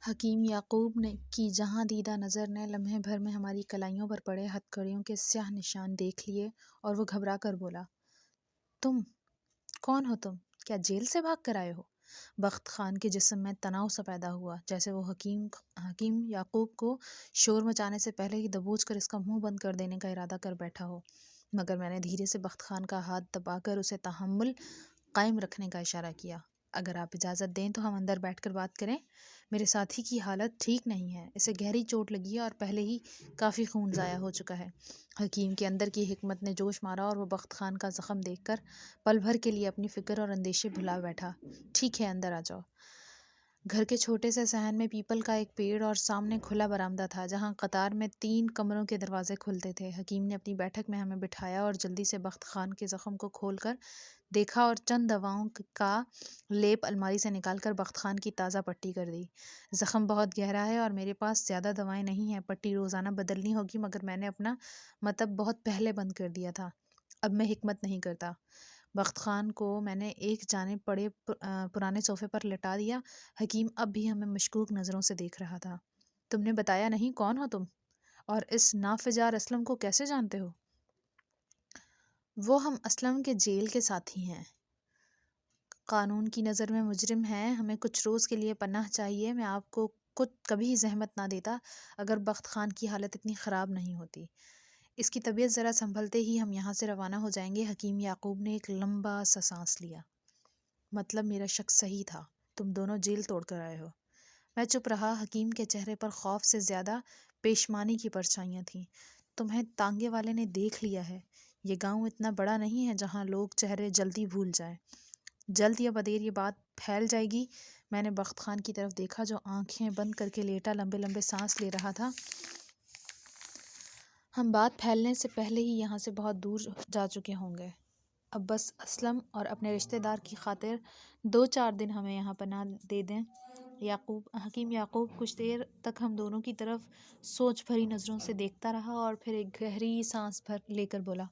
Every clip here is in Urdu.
حکیم یعقوب نے کی جہاں دیدہ نظر نے لمحے بھر میں ہماری کلائیوں پر پڑے ہتھکڑیوں کے سیاہ نشان دیکھ لیے اور وہ گھبرا کر بولا، تم کون ہو؟ تم کیا جیل سے بھاگ کر آئے ہو؟ بخت خان کے جسم میں تناؤ سا پیدا ہوا، جیسے وہ حکیم یعقوب کو شور مچانے سے پہلے ہی دبوچ کر اس کا منہ بند کر دینے کا ارادہ کر بیٹھا ہو، مگر میں نے دھیرے سے بخت خان کا ہاتھ دبا کر اسے تحمل قائم رکھنے کا اشارہ کیا۔ اگر آپ اجازت دیں تو ہم اندر بیٹھ کر بات کریں۔ میرے ساتھی کی حالت ٹھیک نہیں ہے، اسے گہری چوٹ لگی ہے اور پہلے ہی کافی خون ضائع ہو چکا ہے۔ حکیم کے اندر کی حکمت نے جوش مارا اور وہ بخت خان کا زخم دیکھ کر پل بھر کے لیے اپنی فکر اور اندیشے بھلا بیٹھا۔ ٹھیک ہے، اندر آ جاؤ۔ گھر کے چھوٹے سے صحن میں پیپل کا ایک پیڑ اور سامنے کھلا برآمدہ تھا جہاں قطار میں 3 کمروں کے دروازے کھلتے تھے۔ حکیم نے اپنی بیٹھک میں ہمیں بٹھایا اور جلدی سے بخت خان کے زخم کو کھول کر دیکھا اور چند دواؤں کا لیپ الماری سے نکال کر بخت خان کی تازہ پٹی کر دی۔ زخم بہت گہرا ہے اور میرے پاس زیادہ دوائیں نہیں ہیں، پٹی روزانہ بدلنی ہوگی، مگر میں نے اپنا مطب بہت پہلے بند کر دیا تھا، اب میں حکمت نہیں کرتا۔ بخت خان کو میں نے ایک جانب پڑے پرانے صوفے پر لٹا دیا۔ حکیم اب بھی ہمیں مشکوک نظروں سے دیکھ رہا تھا۔ تم نے بتایا نہیں کون ہو تم، اور اس نافجار اسلم کو کیسے جانتے ہو؟ وہ ہم اسلم کے جیل کے ساتھی ہیں، قانون کی نظر میں مجرم ہیں، ہمیں کچھ روز کے لیے پناہ چاہیے۔ میں آپ کو کبھی زحمت نہ دیتا اگر بخت خان کی حالت اتنی خراب نہیں ہوتی۔ اس کی طبیعت ذرا سنبھلتے ہی ہم یہاں سے روانہ ہو جائیں گے۔ حکیم یعقوب نے ایک لمبا سا سانس لیا۔ مطلب میرا شک صحیح تھا، تم دونوں جیل توڑ کر آئے ہو۔ میں چپ رہا۔ حکیم کے چہرے پر خوف سے زیادہ پیشمانی کی پرچھائیاں تھیں۔ تمہیں تانگے والے نے دیکھ لیا ہے۔ یہ گاؤں اتنا بڑا نہیں ہے جہاں لوگ چہرے جلدی بھول جائیں۔ جلد یا بدیر یہ بات پھیل جائے گی۔ میں نے بخت خان کی طرف دیکھا جو آنکھیں بند کر کے لیٹا لمبے لمبے سانس لے رہا تھا۔ ہم بات پھیلنے سے پہلے ہی یہاں سے بہت دور جا چکے ہوں گے۔ اب بس اسلم اور اپنے رشتہ دار کی خاطر 2-4 دن ہمیں یہاں پناہ دے دیں۔ حکیم یعقوب کچھ دیر تک ہم دونوں کی طرف سوچ بھری نظروں سے دیکھتا رہا اور پھر ایک گہری سانس لے کر بولا،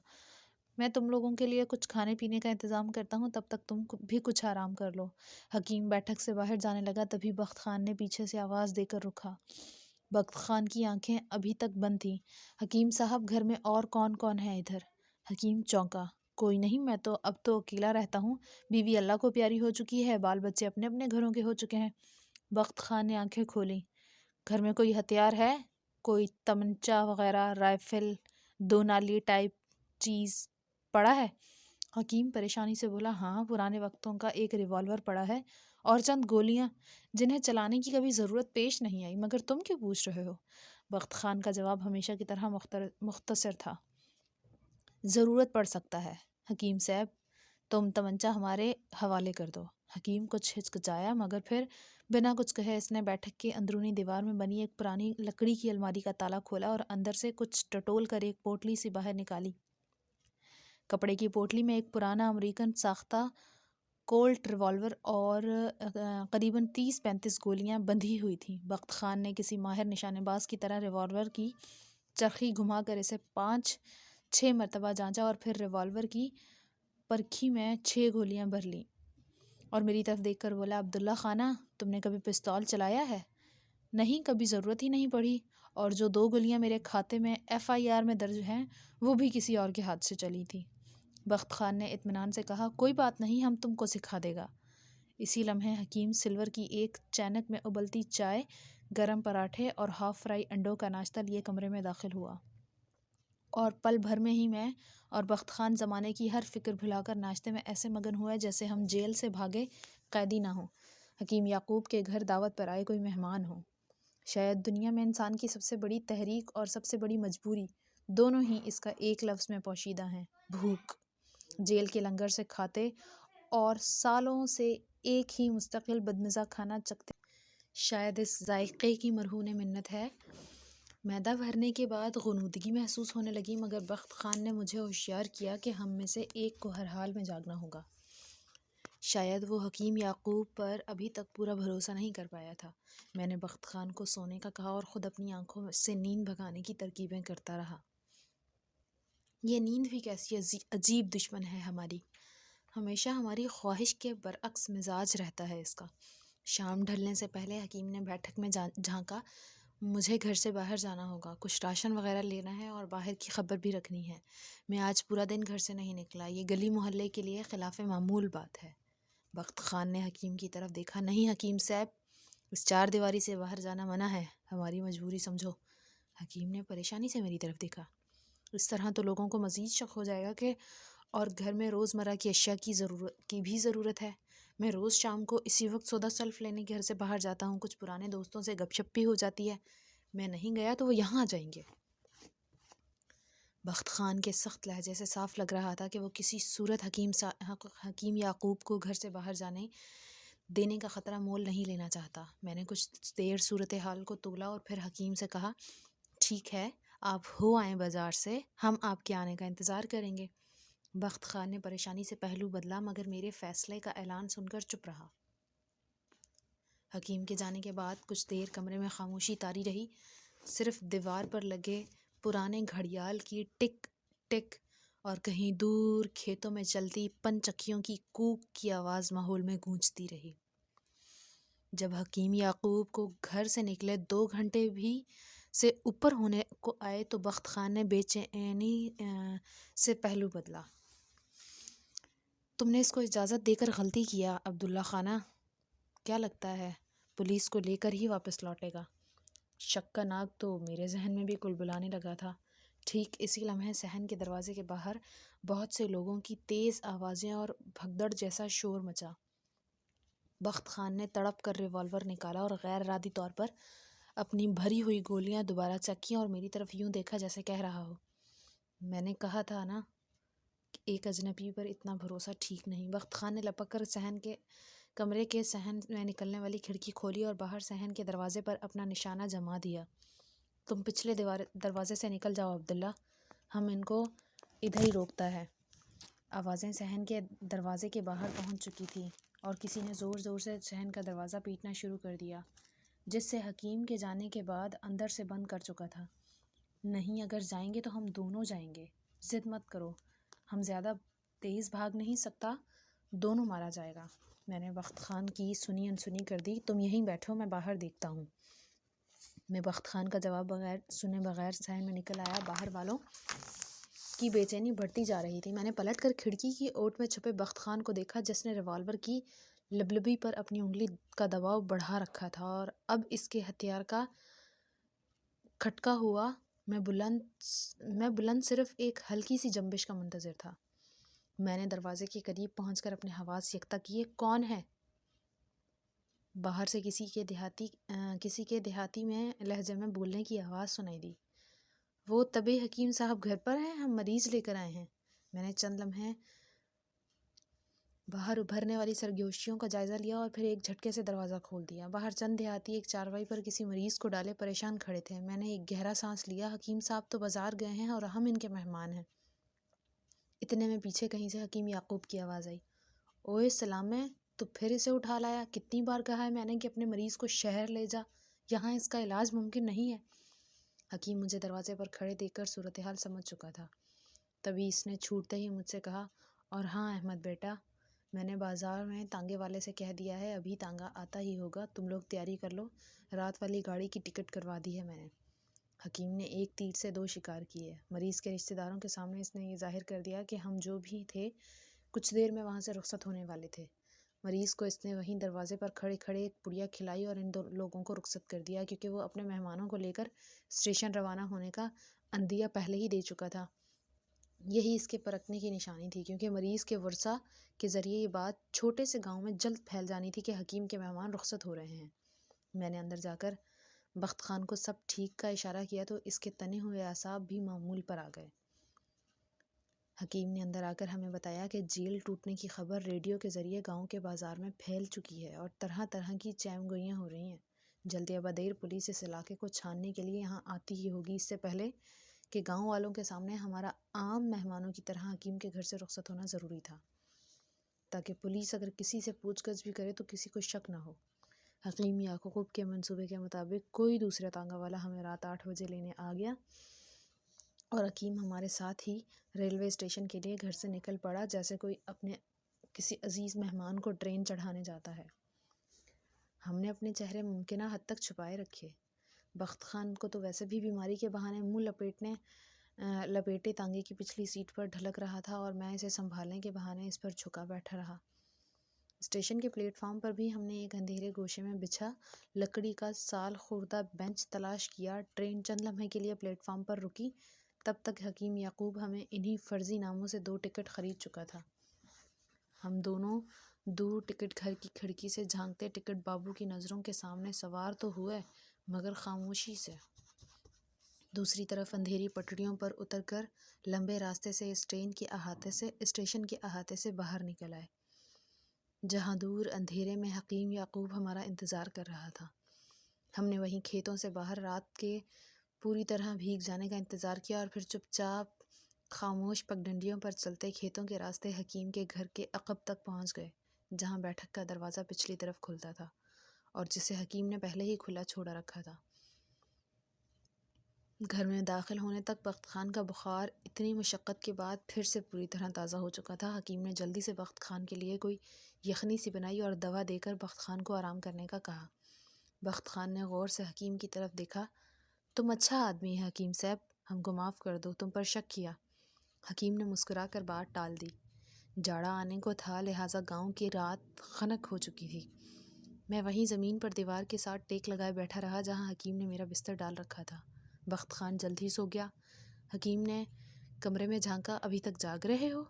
میں تم لوگوں کے لیے کچھ کھانے پینے کا انتظام کرتا ہوں، تب تک تم بھی کچھ آرام کر لو۔ حکیم بیٹھک سے باہر جانے لگا، تبھی بخت خان نے پیچھے سے آواز دے کر رکا۔ بخت خان کی آنکھیں ابھی تک بند تھیں۔ حکیم صاحب، گھر میں اور کون کون ہے ادھر؟ حکیم چونکا، کوئی نہیں، میں تو اب تو اکیلا رہتا ہوں، بیوی اللہ کو پیاری ہو چکی ہے، بال بچے اپنے اپنے گھروں کے ہو چکے ہیں۔ بخت خان نے آنکھیں کھولیں۔ گھر میں کوئی ہتھیار ہے؟ کوئی تمنچا وغیرہ، رائفل، 2 نالی ٹائپ چیز پڑا ہے؟ حکیم پریشانی سے بولا، ہاں، پرانے وقتوں کا ایک ریوالور پڑا ہے اور چند گولیاں جنہیں چلانے کی کبھی ضرورت پیش نہیں آئی، مگر تم کیوں پوچھ رہے ہو؟ بخت خان کا جواب ہمیشہ کی طرح مختصر تھا، ضرورت پڑ سکتا ہے حکیم صاحب، تم تمنچا ہمارے حوالے کر دو۔ حکیم کچھ ہچکچایا، مگر پھر بنا کچھ کہے اس نے بیٹھک کے اندرونی دیوار میں بنی ایک پرانی لکڑی کی الماری کا تالا کھولا اور اندر سے کچھ ٹٹول کر ایک پوٹلی سی باہر نکالی۔ کپڑے کی پوٹلی میں ایک پرانا امریکن ساختہ کولٹ ریوالور اور قریباً 30-35 گولیاں بندھی ہوئی تھیں۔ بخت خان نے کسی ماہر نشانے باز کی طرح ریوالور کی چرخی گھما کر اسے 5-6 مرتبہ جانچا اور پھر ریوالور کی پرکھی میں 6 گولیاں بھر لیں اور میری طرف دیکھ کر بولا، عبداللہ خانہ، تم نے کبھی پستول چلایا ہے؟ نہیں، کبھی ضرورت ہی نہیں پڑی، اور جو 2 گولیاں میرے کھاتے میں FIR میں درج ہیں وہ بھی کسی اور کے ہاتھ سے چلی تھی۔ بخت خان نے اطمینان سے کہا، کوئی بات نہیں، ہم تم کو سکھا دے گا۔ اسی لمحے حکیم سلور کی ایک چینک میں ابلتی چائے، گرم پراٹھے اور ہاف فرائی انڈوں کا ناشتہ لیے کمرے میں داخل ہوا، اور پل بھر میں ہی میں اور بخت خان زمانے کی ہر فکر بھلا کر ناشتے میں ایسے مگن ہوئے جیسے ہم جیل سے بھاگے قیدی نہ ہوں، حکیم یعقوب کے گھر دعوت پر آئے کوئی مہمان ہوں۔ شاید دنیا میں انسان کی سب سے بڑی تحریک اور سب سے بڑی مجبوری دونوں ہی اس کا ایک لفظ میں پوشیدہ ہیں، بھوک۔ جیل کے لنگر سے کھاتے اور سالوں سے ایک ہی مستقل بدمزہ کھانا چکھتے، شاید اس ذائقے کی مرہون منت ہے۔ معدہ بھرنے کے بعد غنودگی محسوس ہونے لگی، مگر بخت خان نے مجھے ہوشیار کیا کہ ہم میں سے ایک کو ہر حال میں جاگنا ہوگا۔ شاید وہ حکیم یعقوب پر ابھی تک پورا بھروسہ نہیں کر پایا تھا۔ میں نے بخت خان کو سونے کا کہا اور خود اپنی آنکھوں سے نیند بھگانے کی ترکیبیں کرتا رہا۔ یہ نیند بھی کیسی عجیب دشمن ہے ہماری، ہمیشہ ہماری خواہش کے برعکس مزاج رہتا ہے اس کا۔ شام ڈھلنے سے پہلے حکیم نے بیٹھک میں جھانکا۔ مجھے گھر سے باہر جانا ہوگا، کچھ راشن وغیرہ لینا ہے اور باہر کی خبر بھی رکھنی ہے۔ میں آج پورا دن گھر سے نہیں نکلا، یہ گلی محلے کے لیے خلاف معمول بات ہے۔ بخت خان نے حکیم کی طرف دیکھا۔ نہیں حکیم صاحب، اس 4 دیواری سے باہر جانا منع ہے، ہماری مجبوری سمجھو۔ حکیم نے پریشانی سے میری طرف دیکھا۔ اس طرح تو لوگوں کو مزید شک ہو جائے گا کہ اور گھر میں روزمرہ کی اشیاء کی بھی ضرورت ہے۔ میں روز شام کو اسی وقت سودا سلف لینے گھر سے باہر جاتا ہوں، کچھ پرانے دوستوں سے گپ شپ بھی ہو جاتی ہے۔ میں نہیں گیا تو وہ یہاں آ جائیں گے۔ بخت خان کے سخت لہجے سے صاف لگ رہا تھا کہ وہ کسی صورت حکیم یعقوب کو گھر سے باہر جانے دینے کا خطرہ مول نہیں لینا چاہتا۔ میں نے کچھ دیر صورتحال کو تولا اور پھر حکیم سے کہا، ٹھیک ہے، آپ ہو آئیں بازار سے، ہم آپ کے آنے کا انتظار کریں گے۔ بخت خان نے پریشانی سے پہلو بدلا مگر میرے فیصلے کا اعلان سن کر چپ رہا۔ حکیم کے جانے کے بعد کچھ دیر کمرے میں خاموشی طاری رہی، صرف دیوار پر لگے پرانے گھڑیال کی ٹک ٹک اور کہیں دور کھیتوں میں چلتی پنچکیوں کی کوک کی آواز ماحول میں گونجتی رہی۔ جب حکیم یعقوب کو گھر سے نکلے 2 گھنٹے بھی سے اوپر ہونے کو آئے تو بخت خان نے بے چینی سے پہلو بدلا۔ تم نے اس کو اجازت دے کر غلطی کیا عبداللہ خانہ، کیا لگتا ہے پولیس کو لے کر ہی واپس لوٹے گا؟ شک کا ناگ تو میرے ذہن میں بھی کلبلانے لگا تھا۔ ٹھیک اسی لمحے صحن کے دروازے کے باہر بہت سے لوگوں کی تیز آوازیں اور بھگدڑ جیسا شور مچا۔ بخت خان نے تڑپ کر ریوالور نکالا اور غیر ارادی طور پر اپنی بھری ہوئی گولیاں دوبارہ چکیں اور میری طرف یوں دیکھا جیسے کہہ رہا ہو، میں نے کہا تھا نا کہ ایک اجنبی پر اتنا بھروسہ ٹھیک نہیں۔ بخت خان نے لپک کر کمرے کے صحن میں نکلنے والی کھڑکی کھولی اور باہر صحن کے دروازے پر اپنا نشانہ جما دیا۔ تم پچھلے دروازے سے نکل جاؤ عبداللہ، ہم ان کو ادھر ہی روکتا ہے۔ آوازیں صحن کے دروازے کے باہر پہنچ چکی تھیں اور کسی نے زور زور سے صحن کا دروازہ پیٹنا شروع کر دیا، جس سے حکیم کے جانے کے بعد اندر سے بند کر چکا تھا۔ نہیں، اگر جائیں گے تو ہم دونوں جائیں گے، ضد مت کرو، ہم زیادہ تیز بھاگ نہیں سکتا، دونوں مارا جائے گا۔ میں نے بخت خان کی سنی انسنی کر دی، تم یہیں بیٹھو، میں باہر دیکھتا ہوں۔ میں بخت خان کا جواب سنے بغیر صحن میں نکل آیا۔ باہر والوں کی بے چینی بڑھتی جا رہی تھی۔ میں نے پلٹ کر کھڑکی کی اوٹ میں چھپے بخت خان کو دیکھا، جس نے ریوالور کی لبلبی پر اپنی انگلی کا دباؤ بڑھا رکھا تھا اور اب اس کے ہتھیار کا کھٹکا ہوا۔ میں بلند صرف ایک ہلکی سی جنبش کا منتظر تھا۔ میں نے دروازے کے قریب پہنچ کر اپنے حواس یکتا کیے۔ کون ہے؟ باہر سے کسی کے دیہاتی میں لہجے میں بولنے کی آواز سنائی دی۔ وہ طبی حکیم صاحب گھر پر ہیں، ہم مریض لے کر آئے ہیں۔ میں نے چند لمحے باہر ابھرنے والی سرگوشیوں کا جائزہ لیا اور پھر ایک جھٹکے سے دروازہ کھول دیا۔ باہر چند دیہاتی ایک چارپائی پر کسی مریض کو ڈالے پریشان کھڑے تھے۔ میں نے ایک گہرا سانس لیا۔ حکیم صاحب تو بازار گئے ہیں اور ہم ان کے مہمان ہیں۔ اتنے میں پیچھے کہیں سے حکیم یعقوب کی آواز آئی، اوئے سلامے، تو پھر اسے اٹھا لایا؟ کتنی بار کہا ہے میں نے کہ اپنے مریض کو شہر لے جا، یہاں اس کا علاج ممکن نہیں ہے۔ حکیم مجھے دروازے پر کھڑے دیکھ کر صورتحال سمجھ چکا تھا۔ تبھی اس نے چھوٹتے ہی مجھ سے کہا، اور ہاں احمد بیٹا، میں نے بازار میں تانگے والے سے کہہ دیا ہے، ابھی تانگا آتا ہی ہوگا، تم لوگ تیاری کر لو، رات والی گاڑی کی ٹکٹ کروا دی ہے میں نے۔ حکیم نے ایک تیر سے 2 شکار کیے۔ مریض کے رشتہ داروں کے سامنے اس نے یہ ظاہر کر دیا کہ ہم جو بھی تھے کچھ دیر میں وہاں سے رخصت ہونے والے تھے۔ مریض کو اس نے وہیں دروازے پر کھڑے کھڑے ایک پڑیا کھلائی اور ان 2 لوگوں کو رخصت کر دیا، کیونکہ وہ اپنے مہمانوں کو لے کر اسٹیشن روانہ ہونے کا عندیہ پہلے ہی دے چکا تھا۔ یہی اس کے پرکھنے کی نشانی تھی، کیونکہ مریض کے ورثاء کے ذریعے یہ بات چھوٹے سے گاؤں میں جلد پھیل جانی تھی کہ حکیم کے مہمان رخصت ہو رہے ہیں۔ میں نے اندر جا کر بخت خان کو سب ٹھیک کا اشارہ کیا تو اس کے تنے ہوئے اعصاب بھی معمول پر آ گئے۔ حکیم نے اندر آ کر ہمیں بتایا کہ جیل ٹوٹنے کی خبر ریڈیو کے ذریعے گاؤں کے بازار میں پھیل چکی ہے اور طرح طرح کی چیم گوئیاں ہو رہی ہیں۔ جلدی ابدیر پولیس اس علاقے کو چھاننے کے لیے یہاں آتی ہی ہوگی، اس سے پہلے کہ گاؤں والوں کے سامنے ہمارا عام مہمانوں کی طرح حکیم کے گھر سے رخصت ہونا ضروری تھا، تاکہ پولیس اگر کسی سے پوچھ گچھ بھی کرے تو کسی کو شک نہ ہو۔ حکیم یعقوب کے منصوبے کے مطابق کوئی دوسرا تانگا والا ہمیں رات 8 بجے لینے آ گیا اور حکیم ہمارے ساتھ ہی ریلوے اسٹیشن کے لیے گھر سے نکل پڑا، جیسے کوئی اپنے کسی عزیز مہمان کو ٹرین چڑھانے جاتا ہے۔ ہم نے اپنے چہرے ممکنہ حد تک چھپائے رکھے۔ بخت خان کو تو ویسے بھی بیماری کے بہانے منہ لپیٹے تانگے کی پچھلی سیٹ پر ڈھلک رہا تھا اور میں اسے سنبھالنے کے بہانے اس پر جھکا بیٹھا رہا۔ اسٹیشن کے پلیٹ فارم پر بھی ہم نے ایک اندھیرے گوشے میں بچھا لکڑی کا سال خوردہ بینچ تلاش کیا۔ ٹرین چند لمحے کے لیے پلیٹ فارم پر رکی، تب تک حکیم یعقوب ہمیں انہی فرضی ناموں سے 2 ٹکٹ خرید چکا تھا۔ ہم دونوں دور ٹکٹ گھر کی کھڑکی سے جھانکتے ٹکٹ بابو کی نظروں کے سامنے سوار تو ہوئے مگر خاموشی سے۔ دوسری طرف اندھیری پٹڑیوں پر اتر کر لمبے راستے سے اسٹیشن کے احاطے سے باہر نکل آئے، جہاں دور اندھیرے میں حکیم یعقوب ہمارا انتظار کر رہا تھا۔ ہم نے وہیں کھیتوں سے باہر رات کے پوری طرح بھیگ جانے کا انتظار کیا اور پھر چپ چاپ خاموش پگڈنڈیوں پر چلتے کھیتوں کے راستے حکیم کے گھر کے عقب تک پہنچ گئے، جہاں بیٹھک کا دروازہ پچھلی طرف کھلتا تھا اور جسے حکیم نے پہلے ہی کھلا چھوڑا رکھا تھا۔ گھر میں داخل ہونے تک بخت خان کا بخار اتنی مشقت کے بعد پھر سے پوری طرح تازہ ہو چکا تھا۔ حکیم نے جلدی سے بخت خان کے لیے کوئی یخنی سی بنائی اور دوا دے کر بخت خان کو آرام کرنے کا کہا۔ بخت خان نے غور سے حکیم کی طرف دیکھا۔ تم اچھا آدمی ہے حکیم صاحب، ہم کو معاف کر دو، تم پر شک کیا۔ حکیم نے مسکرا کر بات ٹال دی۔ جاڑا آنے کو تھا، لہٰذا گاؤں کی رات خنک ہو چکی تھی۔ میں وہیں زمین پر دیوار کے ساتھ ٹیک لگائے بیٹھا رہا جہاں حکیم نے میرا بستر ڈال رکھا تھا۔ بخت خان جلد ہی سو گیا۔ حکیم نے کمرے میں جھانکا، ابھی تک جاگ رہے ہو؟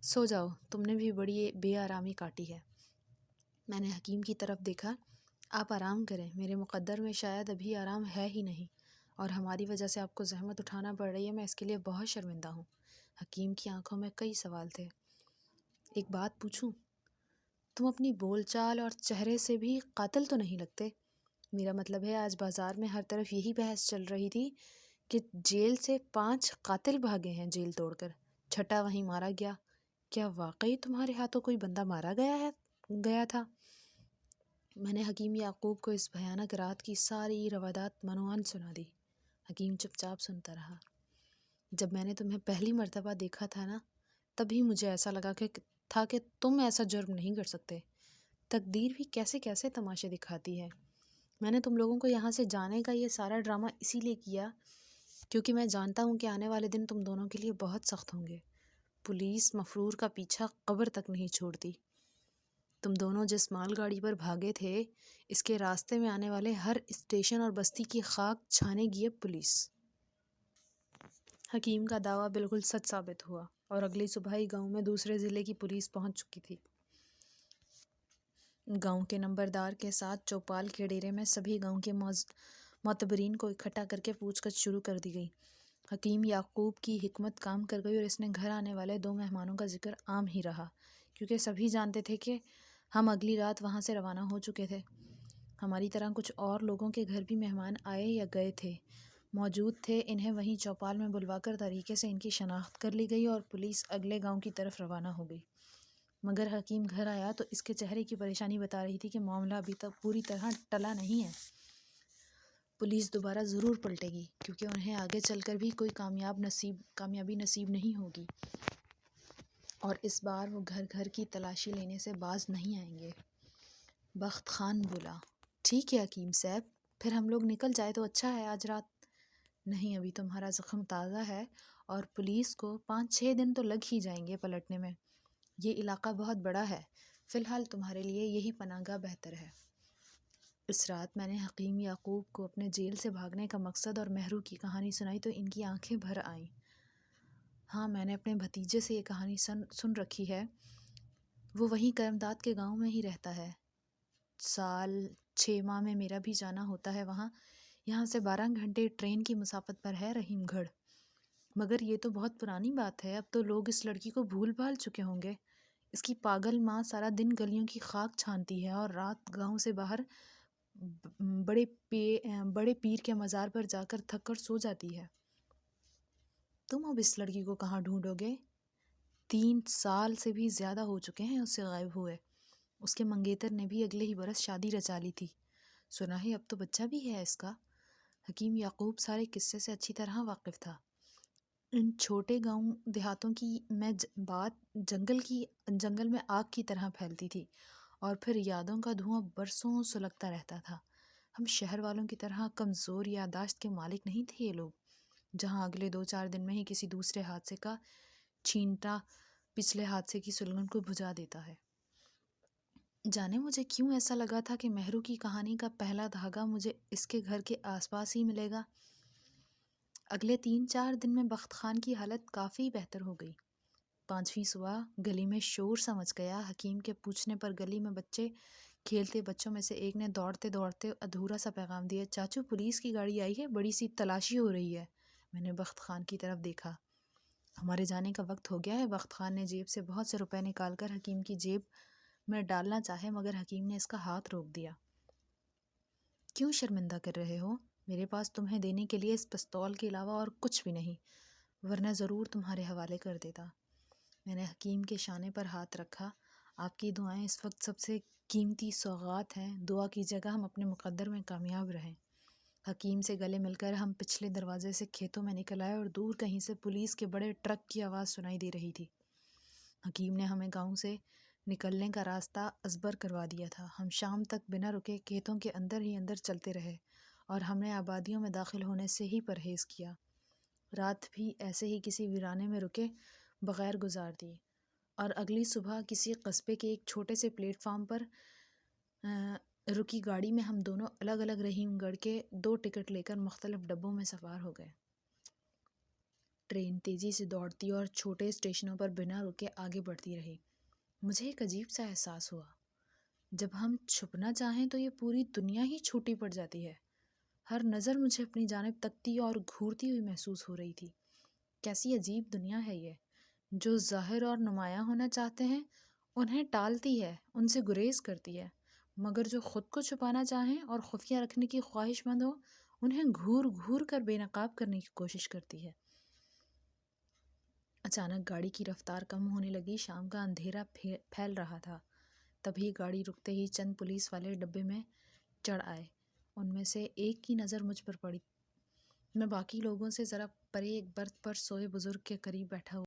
سو جاؤ، تم نے بھی بڑی بے آرامی کاٹی ہے۔ میں نے حکیم کی طرف دیکھا۔ آپ آرام کریں، میرے مقدر میں شاید ابھی آرام ہے ہی نہیں، اور ہماری وجہ سے آپ کو زحمت اٹھانا پڑ رہی ہے، میں اس کے لیے بہت شرمندہ ہوں۔ حکیم کی آنکھوں میں کئی سوال تھے۔ ایک بات پوچھوں؟ تم اپنی بول چال اور چہرے سے بھی قاتل تو نہیں لگتے؟ میرا مطلب ہے آج بازار میں ہر طرف یہی بحث چل رہی تھی کہ جیل سے 5 قاتل بھاگے ہیں جیل توڑ کر، چھٹا وہیں مارا گیا۔ کیا واقعی تمہارے ہاتھوں کوئی بندہ مارا گیا تھا؟ میں نے حکیم یعقوب کو اس بھیانک رات کی ساری روادات منوان سنا دی۔ حکیم چپ چاپ سنتا رہا۔ جب میں نے تمہیں پہلی مرتبہ دیکھا تھا نا، تبھی مجھے ایسا لگا کہ تم ایسا جرم نہیں کر سکتے۔ تقدیر بھی کیسے کیسے تماشے دکھاتی ہے۔ میں نے تم لوگوں کو یہاں سے جانے کا یہ سارا ڈرامہ اسی لیے کیا کیونکہ میں جانتا ہوں کہ آنے والے دن تم دونوں کے لیے بہت سخت ہوں گے۔ پولیس مفرور کا پیچھا قبر تک نہیں چھوڑتی۔ تم دونوں جس مال گاڑی پر بھاگے تھے، اس کے راستے میں آنے والے ہر اسٹیشن اور بستی کی خاک چھانے گی اب پولیس۔ حکیم کا دعویٰ بالکل سچ ثابت ہوا اور اگلی صبح ہی گاؤں میں دوسرے ضلع کی پولیس پہنچ چکی تھی۔ گاؤں کے نمبردار کے ساتھ چوپال کے ڈیرے میں سبھی گاؤں کے معتبرین کو اکٹھا کر کے پوچھ گچھ شروع کر دی گئی۔ حکیم یعقوب کی حکمت کام کر گئی اور اس نے گھر آنے والے 2 مہمانوں کا ذکر عام ہی رہا، کیونکہ سبھی جانتے تھے کہ ہم اگلی رات وہاں سے روانہ ہو چکے تھے۔ ہماری طرح کچھ اور لوگوں کے گھر بھی مہمان آئے یا گئے تھے، موجود تھے۔ انہیں وہیں چوپال میں بلوا کر طریقے سے ان کی شناخت کر لی گئی اور پولیس اگلے گاؤں کی طرف روانہ ہو گئی۔ مگر حکیم گھر آیا تو اس کے چہرے کی پریشانی بتا رہی تھی کہ معاملہ ابھی تک پوری طرح ٹلا نہیں ہے۔ پولیس دوبارہ ضرور پلٹے گی، کیونکہ انہیں آگے چل کر بھی کوئی کامیابی نصیب نہیں ہوگی، اور اس بار وہ گھر گھر کی تلاشی لینے سے باز نہیں آئیں گے۔ بخت خان بولا، ٹھیک ہے حکیم صاحب، پھر ہم لوگ نکل جائے تو اچھا ہے آج رات۔ نہیں، ابھی تمہارا زخم تازہ ہے اور پولیس کو 5-6 دن تو لگ ہی جائیں گے پلٹنے میں۔ یہ علاقہ بہت بڑا ہے، فی الحال تمہارے لیے یہی پناہ گاہ بہتر ہے۔ اس رات میں نے حکیم یعقوب کو اپنے جیل سے بھاگنے کا مقصد اور مہرو کی کہانی سنائی تو ان کی آنکھیں بھر آئیں۔ ہاں، میں نے اپنے بھتیجے سے یہ کہانی سن رکھی ہے، وہ وہیں کرمداد کے گاؤں میں ہی رہتا ہے۔ سال 6 ماہ میں میرا بھی جانا ہوتا ہے وہاں۔ یہاں سے 12 گھنٹے ٹرین کی مسافت پر ہے رحیم گڑھ۔ مگر یہ تو بہت پرانی بات ہے، اب تو لوگ اس لڑکی کو بھول بھال چکے ہوں گے۔ اس کی پاگل ماں سارا دن گلیوں کی خاک چھانتی ہے اور رات گاؤں سے باہر بڑے پیر کے مزار پر جا کر تھک کر سو جاتی ہے۔ تم اب اس لڑکی کو کہاں ڈھونڈو گے؟ 3 سال سے بھی زیادہ ہو چکے ہیں اس سے غائب ہوئے۔ اس کے منگیتر نے بھی اگلے ہی برس شادی رچا لی تھی، سنا ہے اب تو بچہ بھی ہے اس کا۔ حکیم یعقوب سارے قصے سے اچھی طرح واقف تھا۔ ان چھوٹے گاؤں دیہاتوں کی بات جنگل میں آگ کی طرح پھیلتی تھی، اور پھر یادوں کا دھواں برسوں سلگتا رہتا تھا۔ ہم شہر والوں کی طرح کمزور یادداشت کے مالک نہیں تھے یہ لوگ، جہاں اگلے 2-4 دن میں ہی کسی دوسرے حادثے کا چھینٹا پچھلے حادثے کی سلگن کو بجھا دیتا ہے۔ جانے مجھے کیوں ایسا لگا تھا کہ مہرو کی کہانی کا پہلا دھاگا مجھے اس کے گھر کے آس پاس ہی ملے گا۔ اگلے 3-4 دن میں بخت خان کی حالت کافی بہتر ہو گئی۔ 5ویں صبح گلی میں شور سا مچ گیا۔ حکیم کے پوچھنے پر گلی میں بچے کھیلتے بچوں میں سے ایک نے دوڑتے دوڑتے ادھورا سا پیغام دیا، چاچو پولیس کی گاڑی آئی ہے، بڑی سی تلاشی ہو رہی ہے۔ میں نے بخت خان کی طرف دیکھا۔ ہمارے جانے کا وقت ہو گیا ہے۔ بخت خان نے جیب سے بہت سے روپے نکال کر حکیم کی جیب میں ڈالنا چاہے، مگر حکیم نے اس کا ہاتھ روک دیا۔ کیوں شرمندہ کر رہے ہو؟ میرے پاس تمہیں دینے کے لیے اس پستول کے علاوہ اور کچھ بھی نہیں، ورنہ ضرور تمہارے حوالے کر دیتا۔ میں نے حکیم کے شانے پر ہاتھ رکھا۔ آپ کی دعائیں اس وقت سب سے قیمتی سوغات ہیں، دعا کیجیے گا ہم اپنے مقدر میں کامیاب رہیں۔ حکیم سے گلے مل کر ہم پچھلے دروازے سے کھیتوں میں نکل آئے اور دور کہیں سے پولیس کے بڑے ٹرک کی آواز سنائی دے رہی تھی۔ حکیم نے ہمیں گاؤں سے نکلنے کا راستہ ازبر کروا دیا تھا۔ ہم شام تک بنا رکے کھیتوں کے اندر ہی اندر چلتے رہے اور ہم نے آبادیوں میں داخل ہونے سے ہی پرہیز کیا۔ رات بھی ایسے ہی کسی ویرانے میں رکے بغیر گزار دی اور اگلی صبح کسی قصبے کے ایک چھوٹے سے پلیٹ فارم پر رکی گاڑی میں ہم دونوں الگ الگ رحیم گڑھ کے 2 ٹکٹ لے کر مختلف ڈبوں میں سوار ہو گئے۔ ٹرین تیزی سے دوڑتی اور چھوٹے اسٹیشنوں پر بنا رکے آگے بڑھتی رہی۔ مجھے ایک عجیب سا احساس ہوا۔ جب ہم چھپنا چاہیں تو یہ پوری دنیا ہی چھوٹی پڑ جاتی ہے۔ ہر نظر مجھے اپنی جانب تکتی اور گھورتی ہوئی محسوس ہو رہی تھی۔ کیسی عجیب دنیا ہے یہ، جو ظاہر اور نمایاں ہونا چاہتے ہیں انہیں ٹالتی ہے، ان سے گریز کرتی ہے، مگر جو خود کو چھپانا چاہیں اور خفیہ رکھنے کی خواہش مند ہو انہیں گھور گھور کر بے نقاب کرنے کی کوشش کرتی ہے۔ اچانک گاڑی کی رفتار کم ہونے لگی۔ شام کا اندھیرا پھیل رہا تھا۔ تبھی گاڑی رکتے ہی چند پولیس والے ڈبے میں چڑھ آئے۔ ان میں سے ایک کی نظر مجھ پر پڑی۔ میں باقی لوگوں سے ذرا پرے ایک برتھ پر سوئے بزرگ کے قریب بیٹھا ہوا